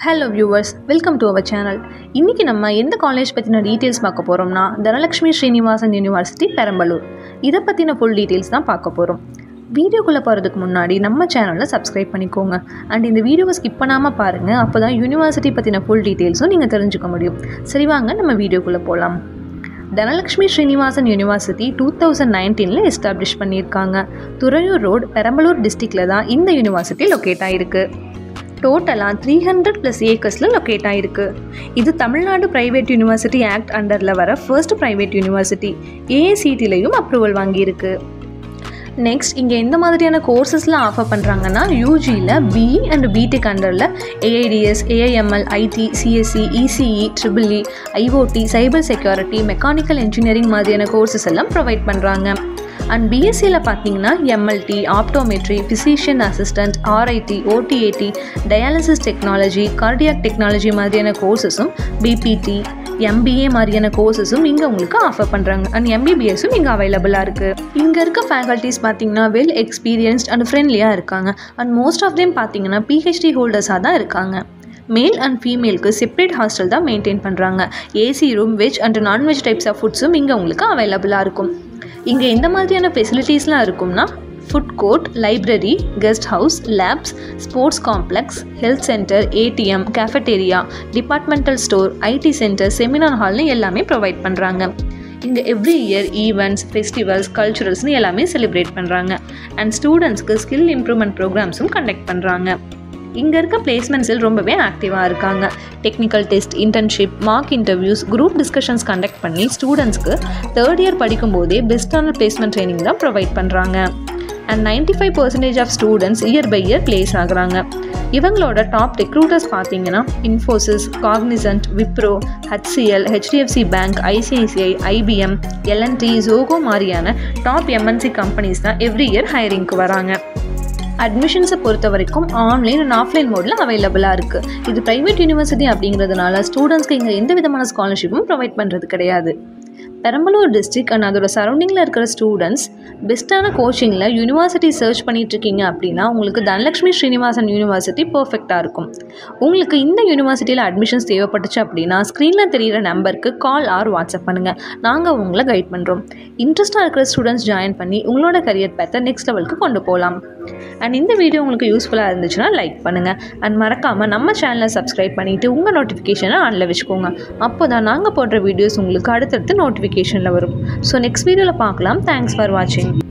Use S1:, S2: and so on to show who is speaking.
S1: Hello viewers, welcome to our channel. இன்னைக்கு நம்ம எந்த காலேஜ் பத்தின டீடைல்ஸ் பார்க்க போறோம்னா தனலட்சுமி ஸ்ரீனிவாசன் யுனிவர்சிட்டி பெரம்பலூர். இத பத்தின full details தான் பார்க்க போறோம். வீடியோக்குள்ள போறதுக்கு முன்னாடி நம்ம சேனலை சப்ஸ்கிரைப் பண்ணிக்கோங்க. அண்ட் இந்த வீடியோவை ஸ்கிப் பண்ணாம பாருங்க. அப்பதான் யுனிவர்சிட்டி பத்தின full detailஸும் நீங்க தெரிஞ்சுக்க முடியும். சரி வாங்க நம்ம வீடியோக்குள்ள போலாம். தனலட்சுமி ஸ்ரீனிவாசன் யூனிவர்சிட்டி 2019ல எஸ்டாப்ளிஷ் பண்ணியிருக்காங்க. துறையூர் ரோடு பெரம்பலூர் டிஸ்ட்ரிக்ட்ல தான் இந்த யூனிவர்சிட்டி லொக்கேட் ஆயிருக்கு. டோட்டலாக 300+ ஏக்கர்ஸில் லொக்கேட் ஆகிருக்கு. இது தமிழ்நாடு ப்ரைவேட் யூனிவர்சிட்டி ஆக்ட் அண்டரில் வர ஃபர்ஸ்ட் ப்ரைவேட் யூனிவர்சிட்டி. ஏஐசிடிலையும் அப்ரூவல் வாங்கியிருக்கு. நெக்ஸ்ட் இங்கே எந்த மாதிரியான கோர்சஸ்லாம் ஆஃபர் பண்ணுறாங்கன்னா யூஜியில் பிஇ அண்ட் பிடெக் அண்டரில் AIDS, AIML, IT, CSE, ECE, triple E, IOT, cyber security, mechanical engineering மாதிரியான கோர்சஸ் எல்லாம் ப்ரொவைட் பண்ணுறாங்க. அண்ட் பிஎஸ்சியில் பார்த்தீங்கன்னா MLT, optometry, physician assistant, RIT, OTAT, dialysis technology, cardiac technology மாதிரியான கோர்சஸும், பிபிடி, எம்பிஏ மாதிரியான கோர்சஸும் இங்கே உங்களுக்கு ஆஃபர் பண்ணுறாங்க. அண்ட் எம்பிபிஎஸும் இங்கே அவைலபிளாக இருக்குது. இங்கே இருக்க ஃபேக்கல்ட்டிஸ் பார்த்தீங்கன்னா வெல் எக்ஸ்பீரியன்ஸ்ட் அண்ட் ஃப்ரெண்ட்லியாக இருக்காங்க. அண்ட் மோஸ்ட் ஆஃப் தேம் பார்த்தீங்கன்னா பிஹெச்டி ஹோல்டர்ஸாக தான் இருக்காங்க. மேல் அண்ட் ஃபீமேலுக்கு செப்பரேட் ஹாஸ்டல் தான் மெயின்டைன் பண்ணுறாங்க. AC room, veg and non veg types of ஃபுட்ஸும் இங்கே உங்களுக்கு அவைலபிளாக இருக்கும். இங்கே எந்த மாதிரியான ஃபெசிலிட்டிஸ்லாம் இருக்கும்னா food court, library, guest house, labs, sports complex, health centre, ATM, cafeteria, departmental store, IT centre, seminar ஹால்னு எல்லாமே ப்ரொவைட் பண்ணுறாங்க. இங்கே எவ்ரி இயர் ஈவெண்ட்ஸ், ஃபெஸ்டிவல்ஸ், கல்ச்சுரல்ஸ்னு எல்லாமே செலிப்ரேட் பண்ணுறாங்க. அண்ட் ஸ்டூடெண்ட்ஸ்க்கு ஸ்கில் இம்ப்ரூவ்மெண்ட் ப்ரோக்ராம்ஸும் கண்டக்ட் பண்ணுறாங்க. இங்கே இருக்க பிளேஸ்மெண்ட்ஸில் ரொம்பவே ஆக்டிவாக இருக்காங்க. Technical test, internship, mock interviews, group discussions conduct பண்ணி ஸ்டூடெண்ட்ஸ்க்கு தேர்ட் இயர் படிக்கும்போதே பெஸ்ட்டான பிளேஸ்மெண்ட் ட்ரைனிங் தான் ப்ரொவைட் பண்ணுறாங்க. And 95% of students year by year place ஆகுறாங்க. இவங்களோட டாப் ரெக்ரூட்டர்ஸ் பார்த்தீங்கன்னா Infosys, Cognizant, Wipro, HCL, HDFC bank, ICICI, IBM, LNT, Zoho மாதிரியான டாப் எம்என்சி கம்பெனிஸ் தான் எவ்ரி இயர் ஹையரிங்க்கு வராங்க. அட்மிஷன்ஸை பொறுத்த வரைக்கும் ஆன்லைன் அண்ட் ஆஃப்லைன் மோடில் அவைலபிளாக இருக்குது. இது ப்ரைவேட் யூனிவர்சிட்டி அப்படிங்கிறதுனால ஸ்டூடெண்ட்ஸ்க்கு இங்கே எந்த விதமான ஸ்காலர்ஷிப்பும் ப்ரொவைட் பண்ணுறது கிடையாது. பெரம்பலூர் டிஸ்ட்ரிக்ட் அண்ட் அதோட சரௌண்டிங்கில் இருக்கிற ஸ்டூடெண்ட்ஸ் பெஸ்ட்டான கோச்சிங்கில் யூனிவர்சிட்டி சர்ச் பண்ணிகிட்ருக்கீங்க அப்படின்னா உங்களுக்கு தனலட்சுமி ஸ்ரீனிவாசன் யூனிவர்சிட்டி பர்ஃபெக்டாக இருக்கும். உங்களுக்கு இந்த யூனிவர்சிட்டியில் அட்மிஷன்ஸ் தேவைப்பட்டுச்சு அப்படின்னா ஸ்க்ரீனில் தெரிகிற நம்பருக்கு கால் ஆர் வாட்ஸ்அப் பண்ணுங்கள். நாங்கள் உங்களை கைட் பண்ணுறோம். இன்ட்ரெஸ்ட்டாக இருக்கிற ஸ்டூடெண்ட்ஸ் ஜாயின் பண்ணி உங்களோட கரியர் பேத்தை நெக்ஸ்ட் லெவலுக்கு கொண்டு போகலாம். அண்ட் இந்த வீடியோ உங்களுக்கு யூஸ்ஃபுல்லாக இருந்துச்சுன்னா லைக் பண்ணுங்கள். அண்ட் மறக்காமல் நம்ம சேனலை சப்ஸ்கிரைப் பண்ணிவிட்டு உங்கள் நோட்டிஃபிகேஷனை ஆனில் வச்சுக்கோங்க. அப்போ தான் நாங்கள் போடுற வீடியோஸ் உங்களுக்கு அடுத்தடுத்து நோட்டிஃபிகேஷனில் வரும். ஸோ நெக்ஸ்ட் வீடியோவில் பார்க்கலாம். தேங்க்ஸ் ஃபார் வாட்சிங்.